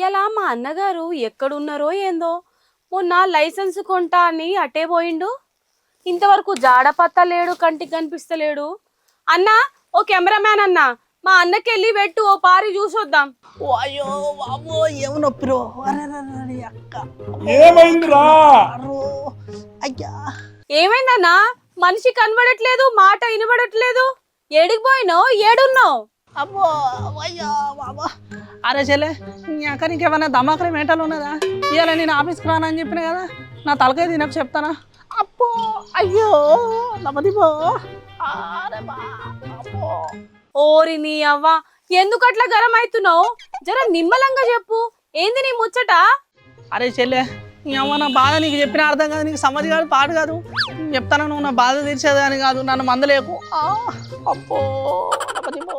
ఇలా మా అన్నగారు ఎక్కడున్నారో ఏందో మొన్న లైసెన్స్ కొంటా అని అటే పోయిండు. ఇంతవరకు జాడపత్త లేడు, కంటికి కనిపిస్తలేడు. అన్నా, ఓ కెమెరామ్యాన్ అన్నా, మా అన్నకెళ్ళి పెట్టు, ఓ పారి చూసొద్దాం. అయ్యో బాబో ఏమో నొప్పిరో అక్క ఏమైందిరా? అయ్యా ఏమైందన్నా? మనిషి కనబడట్లేదు, మాట వినబడట్లేదు. ఏడికి పోయినావు? ఏడున్నావు? అబ్బో అయ్యా బాబా. అరే చెల్లె, నీ అక్క నీకేమన్నా దమాకరం మేటలు ఉన్నదా? ఇవాళ నేను ఆఫీస్కి రానని చెప్పిన కదా, నా తలకాయ తినకు చెప్తానా? అబ్బో అయ్యో నమ్మదిపో. అరే బా అబ్బో. ఓరి నీ అవ్వ, ఎందుకు అట్లా గరం అవుతున్నావు? జర నిమ్మలంగా చెప్పు, ఏంది నీ ముచ్చట? అరే చెల్లె, నీ అమ్మ నా బాధ నీకు చెప్పిన అర్థం కాదు, నీకు సమ్మతి కాదు, పాటు కాదు. చెప్తాను, నువ్వు నా బాధ తీర్చేదని కాదు, నన్ను మందలేకు. అబ్బో నమ్మదిపో.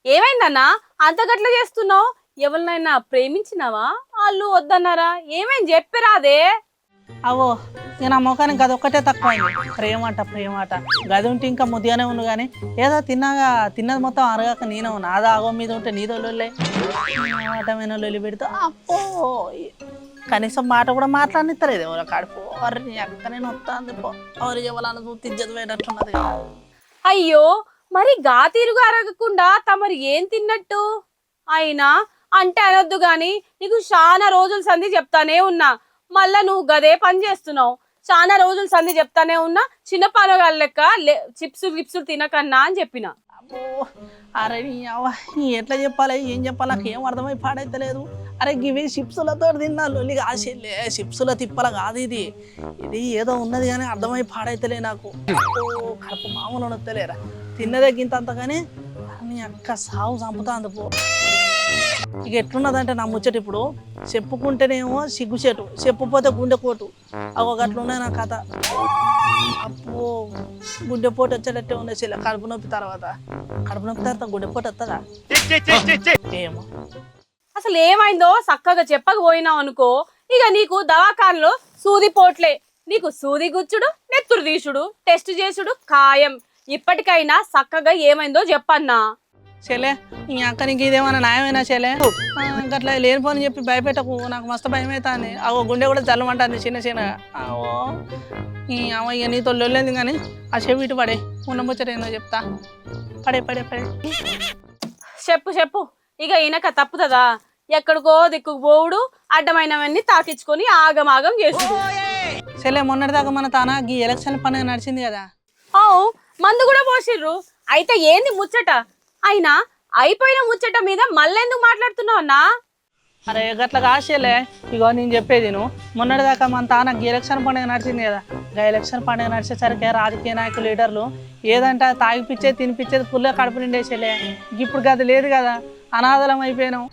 ఏమైందన్నా అంత గట్ల చేస్తున్నావు? ఎవరినైనా ప్రేమించినావా? వాళ్ళు వద్దన్నారా? ఏమైంది చెప్పిరాదే. అవో ఇక నా ముఖానికి గది ఒక్కటే తక్కువైంది. ప్రేమట గది ఉంటే ఇంకా ముద్దుగానే ఉండు, కానీ ఏదో తిన్నది మొత్తం అరగాక నేనే ఉన్నా. అది ఆగో మీద ఉంటే నీదో లొల్లే ఆటమైన లొల్లి పెడితే అప్పో కనీసం మాట కూడా మాట్లాడనిస్తలేదు. ఎవరో కడుపు ఎవరి అక్క నేను వస్తాను పో ఎవరు ఇవ్వాలని చూస్తే ఇజ్జత్ పోయేటట్టున్నది. అయ్యో, మరి గా తీరుగా అరగకుండా తమరు ఏం తిన్నట్టు? అయినా అంటే అనొద్దు గాని, నీకు చాలా రోజుల సంధి చెప్తానే ఉన్నా, మళ్ళా నువ్వు గదే పని చేస్తున్నావు. చాలా రోజుల సంధి చెప్తానే ఉన్నా, చిన్న పనగాళ్ళ లెక్క చిప్సులు తినకన్నా అని చెప్పిన. అబ్బో అరే నీ ఎట్లా చెప్పాలి, ఏం చెప్పాలి, నాకు ఏం అర్థమై పాడైతలేదు. అరే ఇవి చిప్సులతో తిన్నా లొల్లి కాసేలే, చిప్సుల తిప్పల కాదు ఇది ఏదో ఉన్నది కానీ అర్థమై పాడైతలే నాకు. కడుపు మామూలు నొత్తలేరా, తిన్నదే గింత కానీ నీ అక్క సాగు చంపుతా అందుపో. ఇక ఎట్లున్నదంటే నా ముచ్చట, ఇప్పుడు చెప్పుకుంటేనేమో సిగ్గుచేటు, చెప్పుపోతే గుండెపోటు. ఒక అట్లున్నాయి నా కథ. అప్పో గుండెపోటు వచ్చేటట్టే ఉండే చెల్లె. కడుపు నొప్పి తర్వాత గుండెపోటు వస్తుందా ఏమో. అసలు ఏమైందో చక్కగా చెప్పకపోయినావు అనుకో, ఇక నీకు దవాఖానలో సూది పోట్లే. నీకు సూది గుచ్చుడు, నెత్తురు తీసుడు, టెస్ట్ చేసుడు ఖాయం. ఇప్పటికైనా చక్కగా ఏమైందో చెప్పన్నా. చెల్లె ఈ అక్క నీకు ఇదేమన్నా న్యాయమైనా చెల్లె? అట్లా లేనిపోని చెప్పి భయపెట్టకు, నాకు మస్తు భయం అవుతుంది. అవో గుండె కూడా జల్లమంటుంది చిన్న. అవో ఈ అమ్మ నీతో లొల్లేదు కానీ ఆ చెవి ఇటు పడే ఉన్న ముచ్చట ఏందో చెప్తా. పడే చెప్పు. ఇక ఈయనక తప్పుతుందా? ఎక్కడికో దిక్కుకు పోవుడు, అడ్డమైనవన్నీ తాకించుకొని ఆగమాగం చేసుడు. చెల్లె మొన్నటిదాకా మన తానా ఈ ఎలక్షన్ పండుగ నడిచింది కదా. మందు కూడా పోసిర్రు. అయితే ఏంది ముచ్చట? అయినా అయిపోయిన ముచ్చట మీద మళ్ళెందుకు మాట్లాడుతున్నావు అన్నా? అరే గట్ల కాసేలే, ఇగో నేను చెప్పేది నువ్వు. మొన్నటిదాకా మన తాన ఎలక్షన్ పండుగ నడిచింది కదా. ఆ ఎలక్షన్ పండుగ నడిచేసరికి రాజకీయ నాయకులు, లీడర్లు ఏదంటే తాగిపిచ్చేది తినిపించేది ఫుల్గా కడుపు నిండేసేలే. ఇప్పుడు గది లేదు కదా, అనాథలం అయిపోయినాం.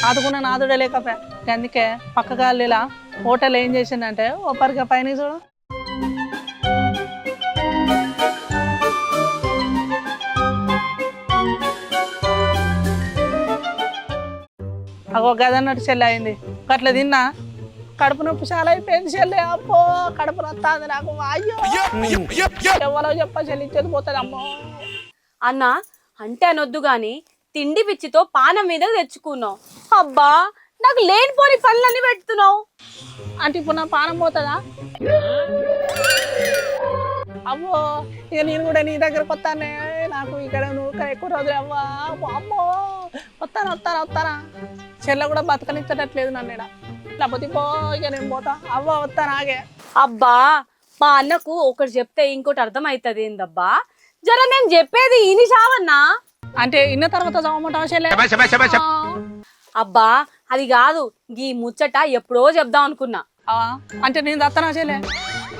ఆదుకున్న నాదుడే లేకపోయా. అందుకే పక్కగాళ్ళు ఇలా హోటల్ ఏం చేసిందంటే ఒప్పరిగా పైన చూడు. అగో గదన్నట్టు చెల్లె అయింది. అట్లా తిన్నా కడుపు నొప్పి చాలా అయిపోయింది చెల్లె. అప్పో కడుపు నొత్తాంది నాకు. అయ్యో ఎవరో చెప్ప చెల్లి ఇచ్చేది పోతుంది అమ్మో. అన్నా అంటే అనొద్దు గాని, తిండి పిచ్చితో పానం మీద తెచ్చుకున్నావు. అబ్బా, నాకు లేనిపోని పనులన్నీ పెడుతున్నావు. అంటే ఇప్పుడు నా పానం పోతుందా? అమ్మో ఇక నేను కూడా నీ దగ్గరకు వస్తానే. నాకు ఇక్కడ నువ్వు ఎక్కువ రోజులు అవ్వా. అమ్మో వస్తానా చెల్లె కూడా బతకనిచ్చట్లేదు నన్ను. లేకపోతే పో ఇక నేను పోతా. అవ్వ వస్తాను ఆగే. అబ్బా, మా అన్నకు ఒకటి చెప్తే ఇంకోటి అర్థం అవుతుంది ఏందబ్బా? జర నేను చెప్పేది ఇని చావన్నా. అంటే ఇన్న తర్వాత చదవమంటావా చెల్లె? అబ్బా అది కాదు, ఈ ముచ్చట ఎప్పుడో చెప్దాం అనుకున్నా. అంటే నేను దత్తనా చెల్లె?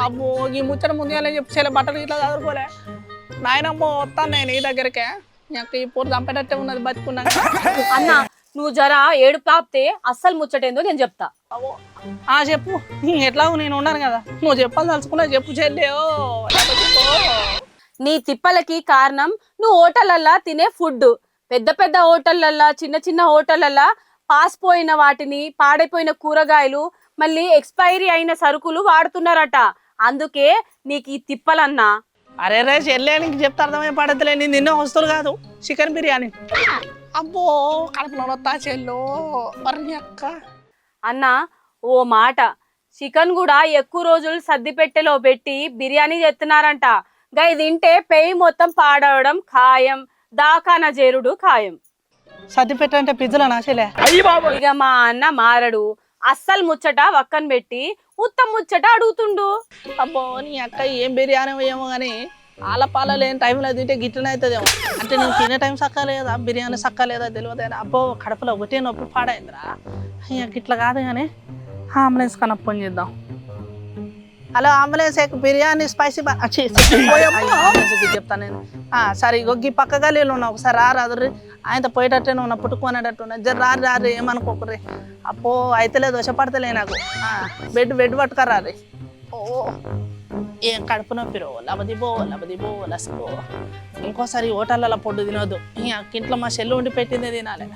అమ్మో ఈ ముచ్చట ముందుగానే చెప్పు చెల్లె, బట్టలు ఇట్లా చదువుకోలే. నాయనమ్మో వస్తాను నేను ఈ దగ్గరకే. నాకు ఈ పూట చంపేటట్టే ఉన్నది బతుకున్నాక. అన్నా నువ్వు జర ఏడు పాపితే అస్సలు ముచ్చటేందో నేను చెప్తా. చెప్పు. ఎట్లాగో నేను ఉన్నాను కదా, నువ్వు చెప్పాలి తలుచుకున్నా చెప్పు చెల్లె. నీ తిప్పలకి కారణం నువ్వు హోటళ్ళల్లా తినే ఫుడ్. పెద్ద హోటళ్ళల్లా, చిన్న హోటళ్ళల్లా పాసిపోయిన వాటిని, పాడైపోయిన కూరగాయలు, మళ్ళీ ఎక్స్పైరీ అయిన సరుకులు వాడుతున్నారట. అందుకే నీకు ఈ తిప్పలన్నా. అరే చెల్లె నీకు చెప్తే అర్థమై పడతలే. నేను తిన్న వస్తువులు కాదు, చికెన్ బిర్యానీ. అబ్బో కడుపులో నొత్తా చెల్లో మరి అక్క. అన్న ఓ మాట, చికెన్ కూడా ఎక్కువ రోజులు సర్ది పెట్టెలో పెట్టి బిర్యానీ చేస్తున్నారంట. గై తింటే పెయి మొత్తం పాడవడం ఖాయం, దాకాన చేరుడు ఖాయం. సర్ది పెట్టంటే పిజ్జల నాశలే. ఇక మా అన్న మారడు, అస్సలు ముచ్చట వక్కన పెట్టి ఉత్తమ ముచ్చట అడుగుతుండు. అబ్బో నీ అక్క ఏం బిర్యానీ ఏమో కానీ ఆలపాల లేని టైంలో తింటే గిట్లనే అవుతుందేమో. అంటే నేను తినే టైం సక్కలేదా, బిర్యానీ సక్కలేదా తెలియదు. అబ్బో కడుపులో ఒకటే నొప్పి పాడైందిరా. అయ్యా గిట్ల కాదు కానీ అంబులెన్స్ కన్నా ఫోన్ చేద్దాం. హలో అంబులెన్స్ బిర్యానీ స్పైసీ చెప్తాను నేను. సరే ఇగొగ్గి పక్క గల్లీలో ఉన్నా, ఒకసారి రాదు ఆయనతో పోయేటట్టే ఉన్నా, పుట్టుకునేటట్టు ఉన్నా. జర రారు ఏమనుకోకరే. అప్పో అయితేలే దోశ పడతలే నాకు. బెడ్ పట్టుకరారి. ఓ ఏం కడుపు నొప్పిరో లబదిబో లసిపో. ఇంకోసారి హోటళ్ళలో పొడ్డు తినొద్దు. ఇంట్లో మా చెల్లు ఉండి పెట్టిందే తినాలి.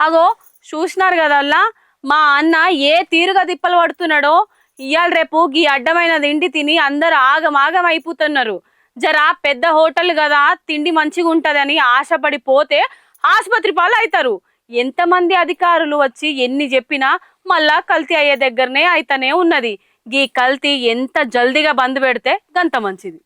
అగో చూసినారు కదల్లా మా అన్న ఏ తీరుగా తిప్పలు పడుతున్నాడో. ఇవాళ రేపు గీ అడ్డమైన తిండి తిని అందరు ఆగమాగం అయిపోతున్నారు. జరా పెద్ద హోటల్ కదా, తిండి మంచిగా ఉంటదని ఆశపడి పోతే ఆసుపత్రి పాలు అవుతారు. ఎంతమంది అధికారులు వచ్చి ఎన్ని చెప్పినా మళ్ళా కల్తీ అయ్యే దగ్గరనే అయితేనే ఉన్నది. గీ కల్తీ ఎంత జల్దీగా బంద్ పెడితే గంత మంచిది.